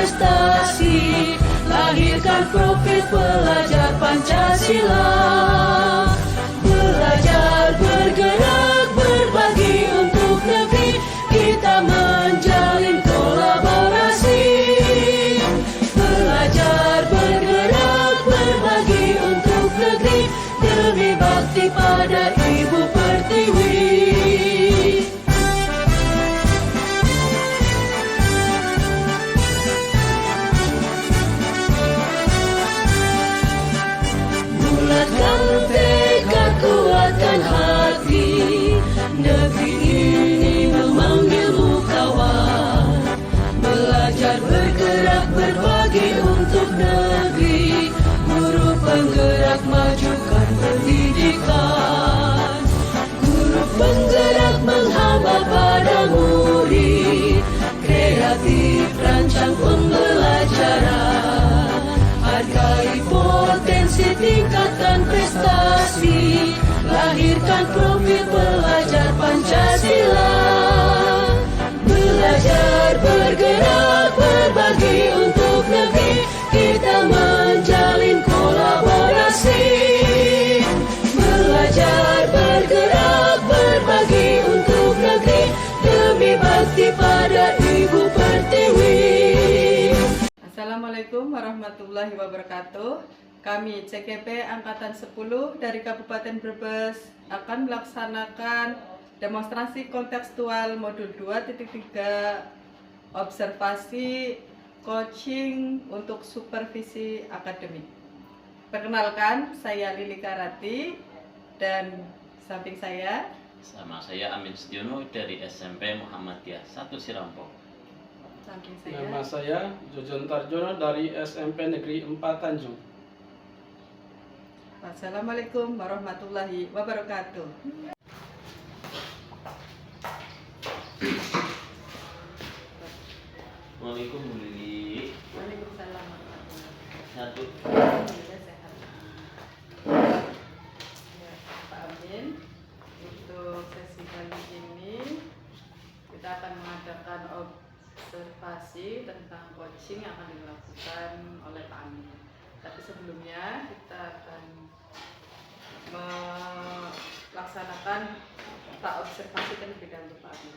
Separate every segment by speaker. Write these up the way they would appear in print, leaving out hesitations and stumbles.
Speaker 1: prestasi, lahirkan profil pelajar Pancasila. Belajar, bergerak, berbagi untuk negeri, kita menjalin kolaborasi. Belajar, bergerak, berbagi untuk negeri, demi bakti pada Ibu Pertiwi. Bulatkan tekad, kuatkan hati, negeri ini memanggilmu kawan. Belajar, bergerak, berbagi untuk negeri, guru penggerak, majukan pendidikan. Guru penggerak menghamba pada murid, kreatif rancang pembelajaran. Hargai potensi, tingkatkan prestasi, lahirkan profil pelajar Pancasila. Belajar, bergerak, berbagi untuk negeri, kita menjalin kolaborasi. Belajar, bergerak, berbagi untuk negeri, demi bakti pada Ibu Pertiwi.
Speaker 2: Assalamualaikum warahmatullahi wabarakatuh. Kami CKP Angkatan 10 dari Kabupaten Brebes akan melaksanakan demonstrasi kontekstual modul 2.3 observasi coaching untuk supervisi akademik. Perkenalkan, saya Lili Karati dan samping saya
Speaker 3: sama saya Amin Setiono dari SMP Muhammadiyah 1 Sirampok.
Speaker 2: samping saya
Speaker 4: Nama saya Jojon Tarjono dari SMP Negeri 4 Tanjung.
Speaker 2: Wassalamualaikum warahmatullahi wabarakatuh.
Speaker 3: Assalamualaikum Bu Lili.
Speaker 2: Waalaikumsalam warahmatullahi wabarakatuh.
Speaker 3: Satu.
Speaker 2: Alhamdulillah sehat. Ya, Pak Amin, untuk sesi kali ini kita akan mengadakan observasi tentang coaching yang akan dilakukan oleh Pak Amin. Tapi sebelumnya kita akan melaksanakan tak observasi terlebih dahulu Pak Amin.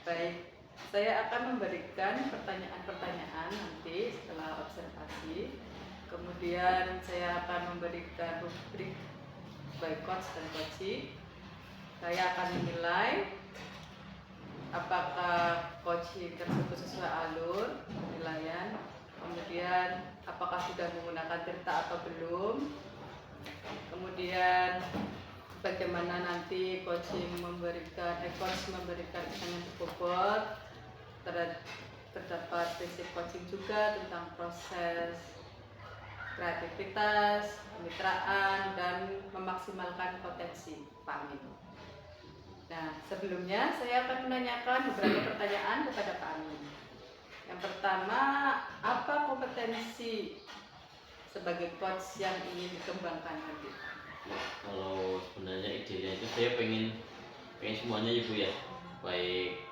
Speaker 2: Baik, saya akan memberikan pertanyaan-pertanyaan nanti setelah observasi. Kemudian saya akan memberikan rubrik by coach dan coaching. Saya akan menilai apakah coaching tersebut sesuai alur penilaian. Kemudian apakah sudah menggunakan tirta atau belum. Kemudian bagaimana nanti coach memberikan pertanyaan berbobot. Terdapat prinsip coaching juga tentang proses kreativitas, kemitraan, dan memaksimalkan potensi Pak Amin. Nah, sebelumnya saya akan menanyakan beberapa pertanyaan kepada Pak Amin. Yang pertama, apa kompetensi sebagai coach yang ingin dikembangkan nanti?
Speaker 3: Kalau sebenarnya idenya itu saya pengen semuanya Ibu ya. Baik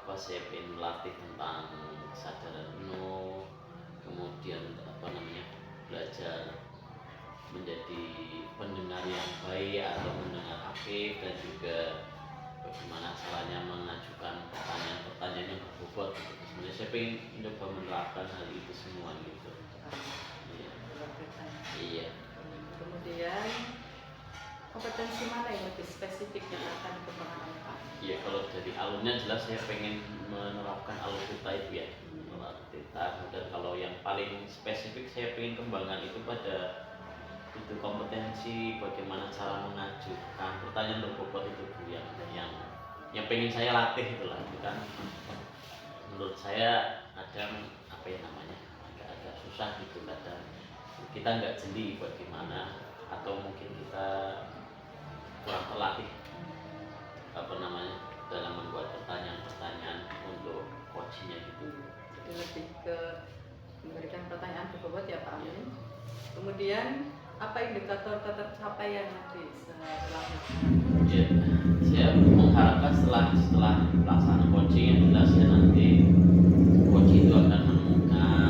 Speaker 3: saya pengen melatih tentang kesadaran penuh, kemudian belajar menjadi pendengar yang baik atau mendengar aktif, dan juga bagaimana caranya mengajukan pertanyaan-pertanyaan yang berbobot. Sebenarnya saya pengen mencoba menerapkan hal itu semua gitu. Iya.
Speaker 2: Kemudian kompetensi mana yang lebih spesifik yang akan dikembangkan oleh Pak?
Speaker 3: Iya, kalau dari alurnya jelas saya pengen menerapkan alur tirta itu ya, alur tirta. Dan kalau yang paling spesifik saya pengen kembangkan itu pada itu kompetensi bagaimana cara mengajukan pertanyaan berbobot itu Bu, yang pengen saya latih itulah. Itu kan menurut saya kadang agak susah gitu, kadang kita nggak jeli bagaimana, atau mungkin kita kurang terlatih dalam membuat pertanyaan-pertanyaan untuk coachingnya gitu.
Speaker 2: Jadi lebih ke memberikan pertanyaan berbobot ya Pak Amin. Kemudian apa indikator tercapaian nanti setelah
Speaker 3: Ya, saya mengharapkan setelah pelaksanaan coaching yang jelas ya, nanti coach itu akan menemukan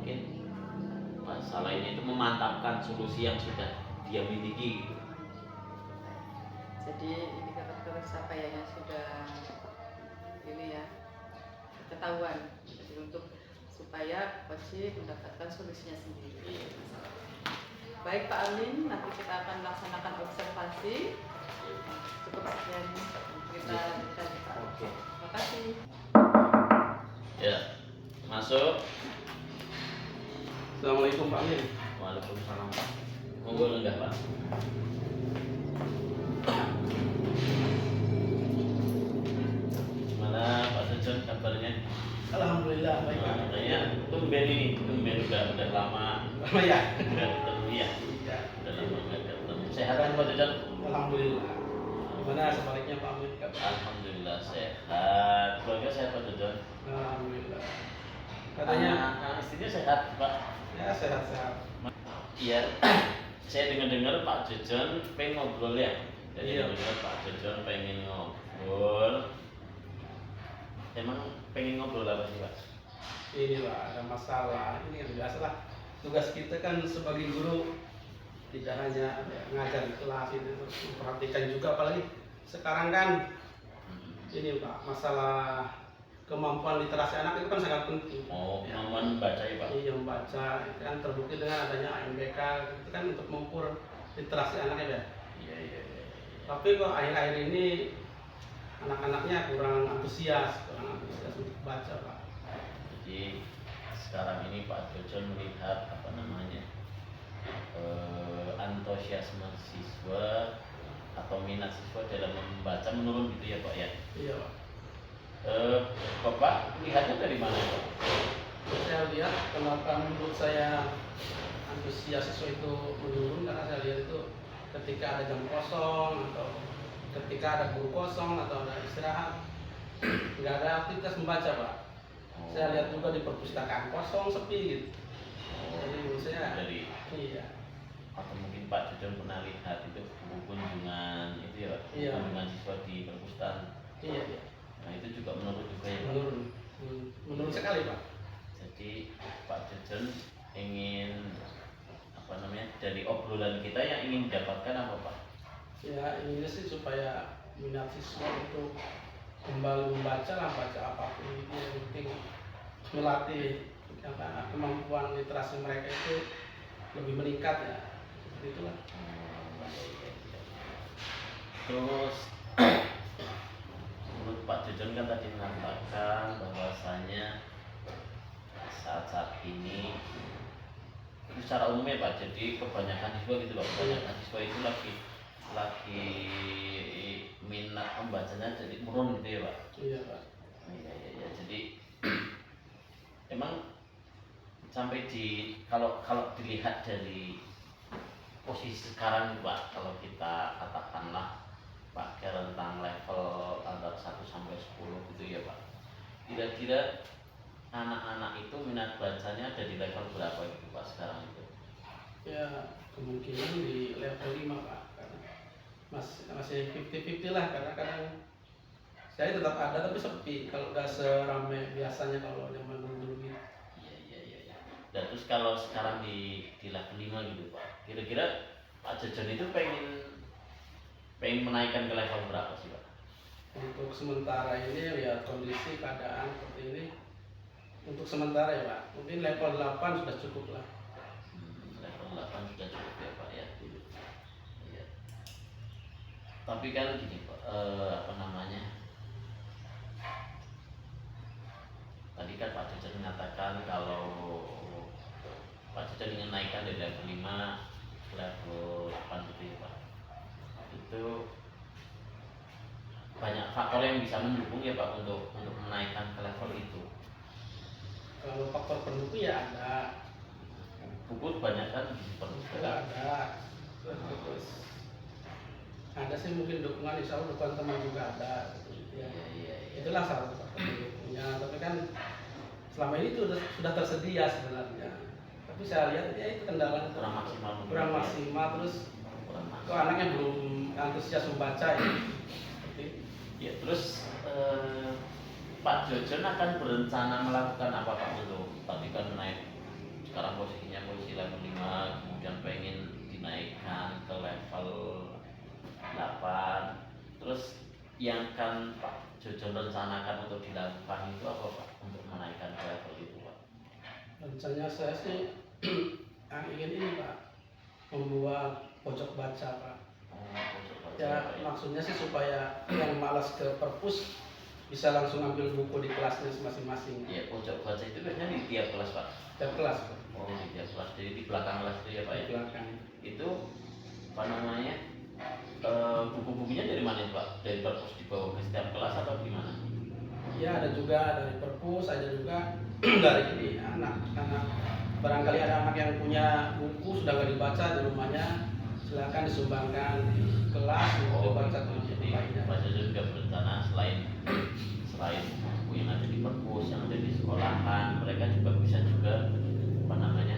Speaker 3: mungkin masalah ini itu memantapkan solusi yang sudah dia miliki gitu.
Speaker 2: Jadi indikator capaiannya sudah ini ya ketahuan. Jadi untuk supaya wajib mendapatkan solusinya sendiri. Baik Pak Amin, nanti kita akan melaksanakan observasi. Cukup sekian kita lanjutkan Pak.
Speaker 3: Oke.
Speaker 2: Terima kasih.
Speaker 3: Ya, masuk.
Speaker 4: Assalamualaikum Pak Amin.
Speaker 3: Waalaikumsalam Pak. Monggo lenggah Pak. Gimana Pak Jojon kabarnya?
Speaker 4: Alhamdulillah baik Pak.
Speaker 3: Kayaknya tumben udah lama
Speaker 4: Oh ya.
Speaker 3: nggak ketemu ya.
Speaker 4: Iya.
Speaker 3: Udah lama nggak ketemu. Sehat kan Pak Jojon?
Speaker 4: Alhamdulillah. Gimana sebaliknya Pak Amin?
Speaker 3: Alhamdulillah sehat. Keluarga sehat Pak Jojon?
Speaker 4: Alhamdulillah. Katanya
Speaker 3: Anak istrinya sehat Pak?
Speaker 4: ya sehat-sehat.
Speaker 3: Iya. Saya dengar Pak Jojon pengen ngobrol ya. Jadi
Speaker 4: Iya.
Speaker 3: dengar Pak Jojon pengen ngobrol. Emang pengen ngobrol apa sih Pak?
Speaker 4: Ini Pak, ada masalah. Ini kan biasa lah. Tugas kita kan sebagai guru tidak hanya ngajar di kelas itu, terus memperhatikan juga, apalagi sekarang kan ini Pak, masalah kemampuan literasi anak itu kan sangat penting.
Speaker 3: Mau
Speaker 4: Ya.
Speaker 3: kemampuan baca ya Pak?
Speaker 4: Iya, membaca itu kan terbukti dengan adanya AMBK itu kan untuk mengukur literasi anaknya ya.
Speaker 3: Iya.
Speaker 4: Tapi kok akhir-akhir ini anak-anaknya kurang antusias untuk baca Pak.
Speaker 3: Jadi sekarang ini Pak Jojon melihat apa namanya antusiasme siswa atau minat siswa dalam membaca menurun gitu ya Pak ya?
Speaker 4: Iya Pak.
Speaker 3: Bapak lihatnya dari mana Pak?
Speaker 4: Saya lihat kenapa menurut saya antusias siswa itu menurun karena saya lihat itu ketika ada jam kosong atau ketika ada guru kosong atau ada istirahat nggak ada aktivitas membaca Pak. Saya lihat juga di perpustakaan kosong sepi gitu. Jadi menurut saya
Speaker 3: Dari
Speaker 4: iya.
Speaker 3: atau mungkin Pak Jojon pernah lihat itu buku kunjungan itu ya,
Speaker 4: Iya.
Speaker 3: kunjungan siswa di perpustakaan.
Speaker 4: Iya.
Speaker 3: Nah itu juga menurut juga ya Pak.
Speaker 4: Menurun. Menurun sekali Pak.
Speaker 3: Jadi Pak Jojon ingin apa namanya dari obrolan kita yang ingin didapatkan apa Pak?
Speaker 4: Ya ini sih supaya minat siswa untuk kembali membaca lah, baca apapun itu yang penting melatih kemampuan literasi mereka itu lebih meningkat ya. Seperti itulah.
Speaker 3: Terus menurut Pak Jojon kan tadi mengatakan bahwasanya saat ini itu secara umum ya Pak, jadi kebanyakan siswa gitu Pak, kebanyakan siswa itu lagi minat membacanya jadi menurun gitu ya Pak.
Speaker 4: Iya Pak.
Speaker 3: Iya. Jadi emang sampai di kalau dilihat dari posisi sekarang nih Pak, kalau kita katakanlah pakai rentang level antara 1 sampai 10 gitu ya Pak, kira-kira anak-anak itu minat bacanya ada di level berapa gitu Pak sekarang itu?
Speaker 4: Ya kemungkinan di level 5 Pak, karena masih 50-50 lah, karena kadang saya tetap ada tapi sepi kalau udah seramai biasanya kalau zaman dulu gitu.
Speaker 3: Iya. Dan terus kalau sekarang di level 5 gitu Pak, kira-kira Pak Jojon itu pengen menaikkan ke level berapa sih Pak?
Speaker 4: Untuk sementara ini lihat kondisi keadaan seperti ini, untuk sementara ya Pak, mungkin level 8 sudah cukup lah.
Speaker 3: Level 8 sudah cukup ya Pak ya. Iya. Tapi kan gini Pak, apa namanya? Tadi kan Pak Jojon mengatakan kalau Pak Jojon ingin naikkan dari level 5 ke level 8 gitu ya Pak. Itu banyak faktor yang bisa mendukung ya Pak untuk menaikkan ke level itu.
Speaker 4: Kalau faktor pendukung ya ada,
Speaker 3: Buku banyak kan di perpustakaan.
Speaker 4: terus ada sih mungkin dukungan, insya Allah dukungan teman juga ada. Ya.
Speaker 3: Iya.
Speaker 4: Itulah salah satu faktor pendukungnya. Tapi kan selama ini itu sudah tersedia sebenarnya. Tapi saya lihat ya itu kendala
Speaker 3: Kurang maksimal mungkin.
Speaker 4: kurang maksimal, terus
Speaker 3: Kurang maksimal.
Speaker 4: kok anaknya belum antusias membaca ya. Seperti
Speaker 3: Ya terus Pak Jojon akan berencana melakukan apa Pak untuk tadi kan naik sekarang posisinya posisi level 5, kemudian pengen dinaikkan ke level 8. Terus yang kan Pak Jojon rencanakan untuk dilakukan itu apa Pak untuk menaikkan ke level itu Pak?
Speaker 4: Rencananya saya sih ingin ini Pak, membuat pojok baca Pak.
Speaker 3: Pojok baca
Speaker 4: Ya
Speaker 3: Pak, ya.
Speaker 4: maksudnya sih supaya yang malas ke perpus bisa langsung ambil buku di kelasnya masing-masing.
Speaker 3: Ya, pojok baca itu biasanya di tiap kelas Pak.
Speaker 4: Tiap kelas Pak.
Speaker 3: Oh, di tiap kelas, jadi di belakang kelas itu ya Pak
Speaker 4: Di
Speaker 3: ya.
Speaker 4: belakang.
Speaker 3: Itu apa namanya? Buku-bukunya dari mana itu, Pak? Dari perpus dibawa ke setiap kelas atau gimana?
Speaker 4: Ya ada juga dari perpus, ada juga dari ini anak-anak. Barangkali ada anak yang punya buku sudah nggak dibaca di rumahnya, silakan disumbangkan di kelas untuk dibaca
Speaker 3: jadi
Speaker 4: teman-teman lainnya.
Speaker 3: Pak Jojo juga berencana selain buku yang ada di perpus, yang ada di sekolahan, mereka juga bisa juga apa namanya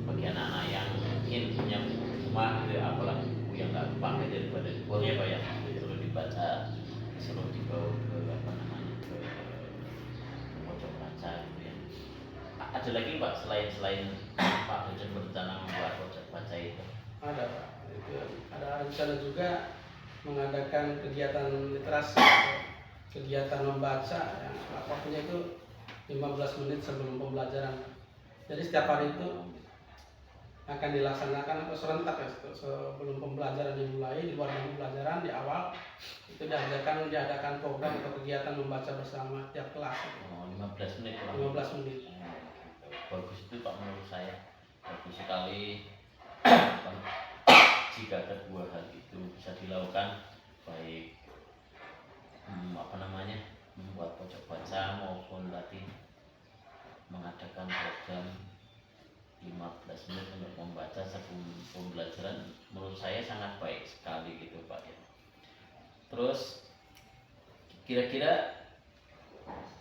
Speaker 3: bagi anak-anak yang ingin punya buku rumah gitu, apalagi buku yang nggak dipakai daripada dibuang ya Pak ya, perlu dibaca, selalu dibawa ke apa namanya ke pojok baca gitu ya. Ada lagi Pak selain Pak Jojo berencana membuat pojok baca itu?
Speaker 4: Ada Pak. Itu ada rencana juga mengadakan kegiatan literasi, kegiatan membaca yang waktunya itu 15 menit sebelum pembelajaran. Jadi setiap hari itu akan dilaksanakan atau serentak ya sebelum pembelajaran dimulai, di luar pembelajaran di awal itu diadakan program atau kegiatan membaca bersama tiap kelas.
Speaker 3: 15 menit kurang
Speaker 4: 15 menit.
Speaker 3: Bagus itu Pak, menurut saya bagus sekali. Jika kedua hal itu bisa dilakukan, baik apa namanya membuat pojok baca maupun tadi mengadakan program 15 menit untuk membaca sebelum pembelajaran, menurut saya sangat baik sekali gitu Pak ya. Terus kira-kira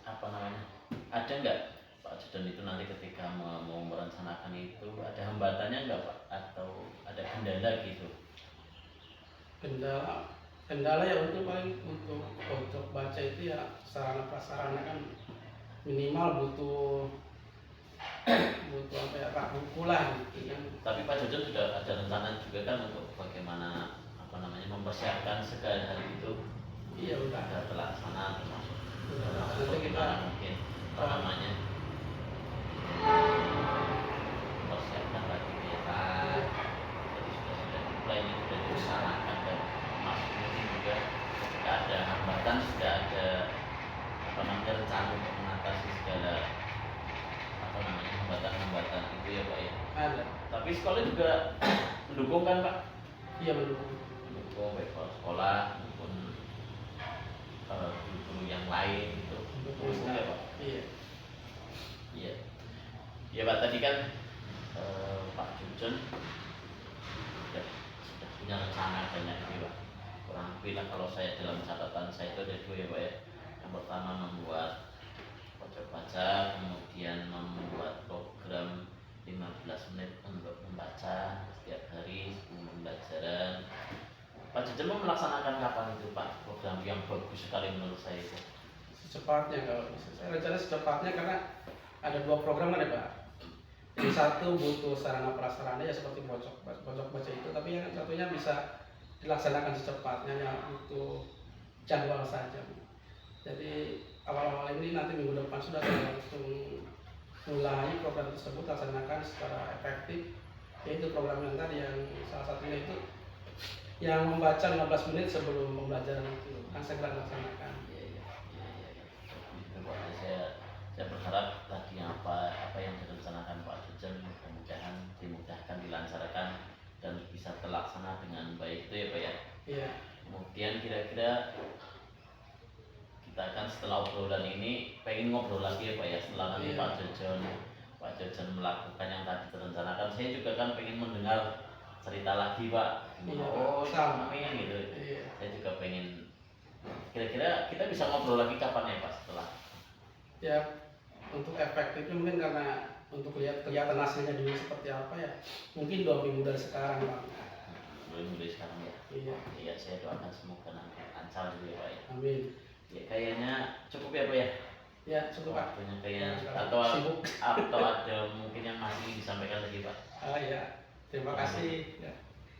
Speaker 3: apa namanya, ada nggak Pak Jojon itu nanti ketika mau merencanakan itu ada hambatannya nggak Pak, atau ada kendala gitu?
Speaker 4: Kendala ya untuk paling untuk pojok baca itu ya sarana prasarana kan minimal butuh apa ya Pak, buku lah gitu kan.
Speaker 3: Tapi Pak Jojon sudah ada rencana juga kan untuk bagaimana apa namanya mempersiapkan segala hal itu?
Speaker 4: Iya udah.
Speaker 3: Ada terlaksana termasuk
Speaker 4: Nanti kita
Speaker 3: bagaimana mungkin apa namanya mempersiapkan lagi kegiatan. Jadi sudah planning, sudah direncanakan, dan masuk mungkin juga ketika ada hambatan sudah ada apa namanya rencana untuk mengatasi segala apa namanya hambatan-hambatan itu ya Pak ya.
Speaker 4: ada.
Speaker 3: Tapi sekolah juga mendukung kan Pak?
Speaker 4: Iya mendukung.
Speaker 3: Mendukung baik kalau sekolah maupun guru-guru yang lain gitu. Mendukung ya Pak?
Speaker 4: Iya.
Speaker 3: Iya. Ya Pak, tadi kan Pak Jojon sudah punya rencana banyak ini Pak. Kurang lebih lah kalau saya dalam catatan saya itu ada dua ya Pak ya. Yang pertama membuat pojok baca, kemudian membuat program 15 menit untuk membaca setiap hari sebelum pembelajaran. Pak Jojon mau melaksanakan kapan itu Pak? Program yang bagus sekali menurut saya itu.
Speaker 4: Secepatnya kalau bisa. Saya rencana secepatnya karena ada dua program kan ya Pak. Jadi satu butuh sarana prasarana ya seperti pojok baca itu, tapi yang satunya bisa dilaksanakan secepatnya yang butuh jadwal saja. Jadi awal-awal ini nanti minggu depan sudah saya langsung mulai program tersebut laksanakan secara efektif, yaitu program yang tadi yang salah satunya itu yang membaca 15 menit sebelum pembelajaran itu akan segera dilaksanakan.
Speaker 3: Itu Pak, saya berharap tadi apa yang direncanakan Pak Jojon mudah-mudahan dimudahkan, dilancarkan, dan bisa terlaksana dengan baik itu ya Pak ya.
Speaker 4: Iya.
Speaker 3: Kemudian kira-kira kita akan setelah obrolan ini pengen ngobrol lagi ya Pak ya, setelah nanti
Speaker 4: Iya.
Speaker 3: Pak Jojon melakukan yang tadi direncanakan, saya juga kan pengen mendengar cerita lagi Pak.
Speaker 4: Iya,
Speaker 3: Oh
Speaker 4: sama.
Speaker 3: amin gitu.
Speaker 4: Iya.
Speaker 3: Saya juga pengen, kira-kira kita bisa ngobrol lagi kapan ya Pak setelah?
Speaker 4: Ya untuk efektifnya mungkin karena untuk lihat kelihatan hasilnya dulu seperti apa ya mungkin 2 minggu dari sekarang Pak.
Speaker 3: Mulai sekarang ya.
Speaker 4: Iya.
Speaker 3: Iya, saya doakan semoga nanti lancar dulu ya Pak ya.
Speaker 4: Amin.
Speaker 3: Ya kayaknya cukup ya Pak ya.
Speaker 4: Ya cukup Pak.
Speaker 3: Waktunya kayak
Speaker 4: Ya,
Speaker 3: atau
Speaker 4: sibuk.
Speaker 3: ada mungkin yang masih disampaikan lagi Pak.
Speaker 4: Ya, terima kasih. Ya.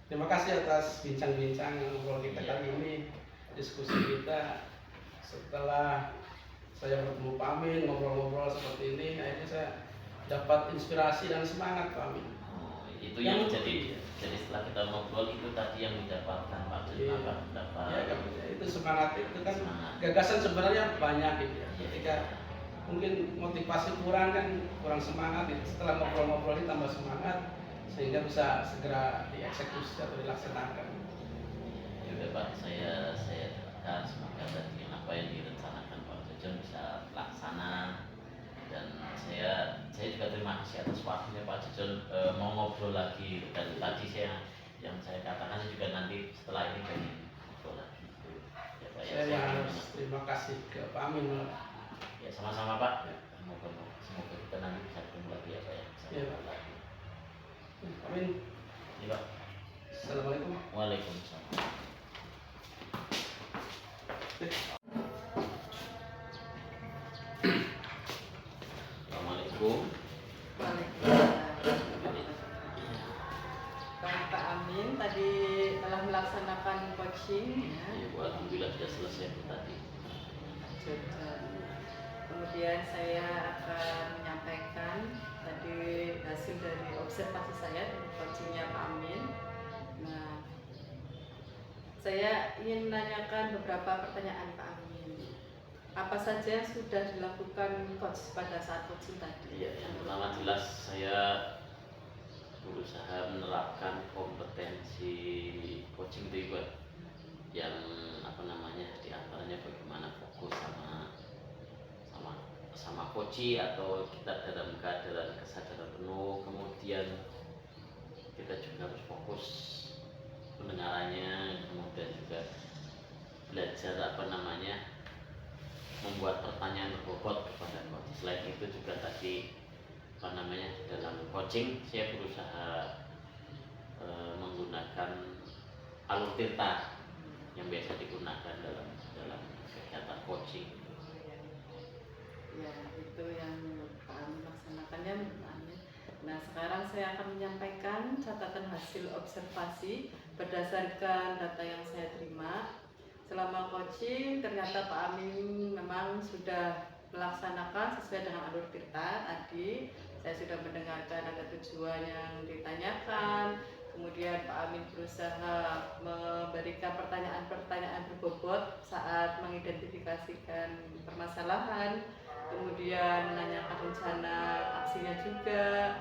Speaker 4: Terima kasih atas bincang-bincang ngobrol kita
Speaker 3: Iya.
Speaker 4: kali ini, diskusi kita. Setelah saya bertemu Pak Amin, ngobrol-ngobrol seperti ini, akhirnya saya dapat inspirasi dan semangat Pak Amin.
Speaker 3: Oh, itu yang
Speaker 4: Yang-
Speaker 3: jadi setelah kita ngobrol itu tadi yang didapatkan Pak Jun,
Speaker 4: Iya.
Speaker 3: Pak dapat
Speaker 4: Ya, itu semangat itu kan
Speaker 3: Semangat.
Speaker 4: gagasan sebenarnya banyak gitu ya.
Speaker 3: Iya.
Speaker 4: Ketika mungkin motivasi kurang kan kurang semangat gitu. Setelah ngobrol-ngobrol ini tambah semangat sehingga bisa segera dieksekusi atau dilaksanakan.
Speaker 3: Ya udah Pak, saya doakan semoga tadi yang apa yang direncanakan Pak Jun bisa terlaksana, dan saya juga terima kasih atas waktunya Pak Jun mau ngobrol lagi, dan tadi yang saya katakan juga nanti setelah ini pengen ngobrol lagi ya Pak ya.
Speaker 4: Saya harus terima kasih ke Pak Amin.
Speaker 3: Ya sama-sama Pak.
Speaker 4: Ya.
Speaker 3: Semoga kita nanti bisa ketemu lagi ya Pak ya. Bisa
Speaker 4: Iya, Pak.
Speaker 3: ngobrol lagi.
Speaker 4: Pak Amin.
Speaker 3: Iya Pak.
Speaker 4: Assalamualaikum.
Speaker 3: Waalaikumsalam. Assalamualaikum.
Speaker 2: Baik Pak Amin tadi telah melaksanakan coaching ya.
Speaker 3: Ya, Bu, alhamdulillah sudah selesai Bu, tadi.
Speaker 2: Sudah. Kemudian saya akan menyampaikan tadi hasil dari observasi saya dari coachingnya Pak Amin. Nah, saya ingin menanyakan beberapa pertanyaan Pak Amin. Apa saja yang sudah dilakukan coach pada saat coaching tadi?
Speaker 3: Iya, yang pertama jelas saya berusaha menerapkan kompetensi coaching itu Ibu, yang apa namanya diantaranya bagaimana fokus sama coaching atau kita dalam keadaan kesadaran penuh, kemudian kita juga harus fokus pendengarannya, kemudian juga belajar apa namanya membuat pertanyaan berbobot kepada coach. Selain itu juga tadi apa namanya dalam coaching saya berusaha menggunakan alur tirta yang biasa digunakan dalam kegiatan coaching.
Speaker 2: Ya, itu yang Pak Amin laksanakannya Pak Amin. Nah, sekarang saya akan menyampaikan catatan hasil observasi berdasarkan data yang saya terima. Selama coaching, ternyata Pak Amin memang sudah melaksanakan sesuai dengan alur tirta tadi. Saya sudah mendengarkan ada tujuan yang ditanyakan. Kemudian Pak Amin berusaha memberikan pertanyaan-pertanyaan berbobot saat mengidentifikasikan permasalahan. Kemudian menanyakan rencana aksinya juga.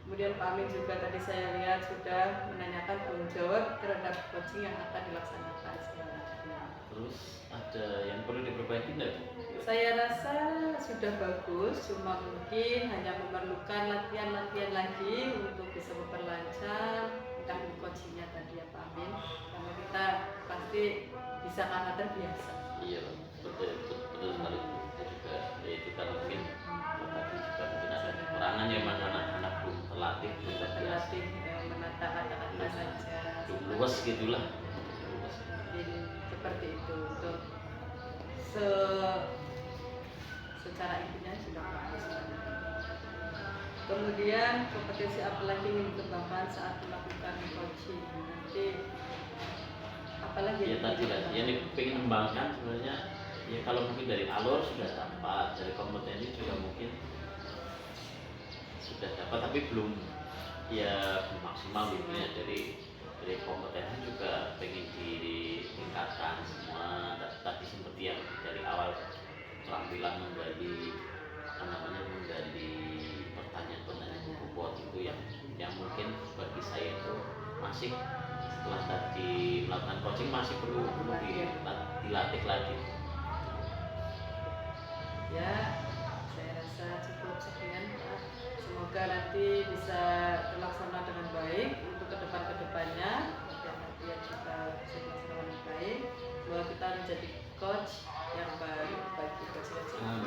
Speaker 2: Kemudian Pak Amin juga tadi saya lihat sudah menanyakan tanggung jawab terhadap coaching yang akan dilaksanakan selanjutnya.
Speaker 3: Terus ada yang perlu diperbaiki enggak Bu?
Speaker 2: Saya rasa sudah bagus, cuma mungkin hanya memerlukan latihan-latihan lagi untuk bisa memperlancar entah coachingnya tadi ya Pak Amin. Karena kita pasti bisa karena terbiasa.
Speaker 3: Iya betul sekali Bu. Itu juga ya itu kan mungkin tadi juga mungkin ada kekurangan ya, memang anak-anak belum terlatih, belum terbiasa,
Speaker 2: Berlatih menata kata-kata saja.
Speaker 3: belum luas gitulah. Luas.
Speaker 2: Mungkin seperti itu untuk secara intinya sudah bagus. Kemudian kompetensi apa lagi yang dikembangkan saat melakukan coaching? Nanti apalagi
Speaker 3: Ya tadi lah, yang pengen kembangkan sebenarnya ya kalau mungkin dari alur sudah dapat, dari kompetensi juga mungkin sudah dapat, tapi belum maksimal gitu ya. Dari kompetensi juga pengen ditingkatkan semua. Tadi seperti yang dari awal keterampilan menggali pertanyaan-pertanyaan bobot itu yang mungkin bagi saya itu masih setelah tadi melakukan coaching masih perlu dilatih lagi.
Speaker 2: Ya, saya rasa cukup sekian Pak. Semoga nanti bisa terlaksana dengan baik untuk kedepannya. Latihan kita bisa dilaksanakan dengan baik. Semoga kita menjadi coach yang baik bagi coach-coach yang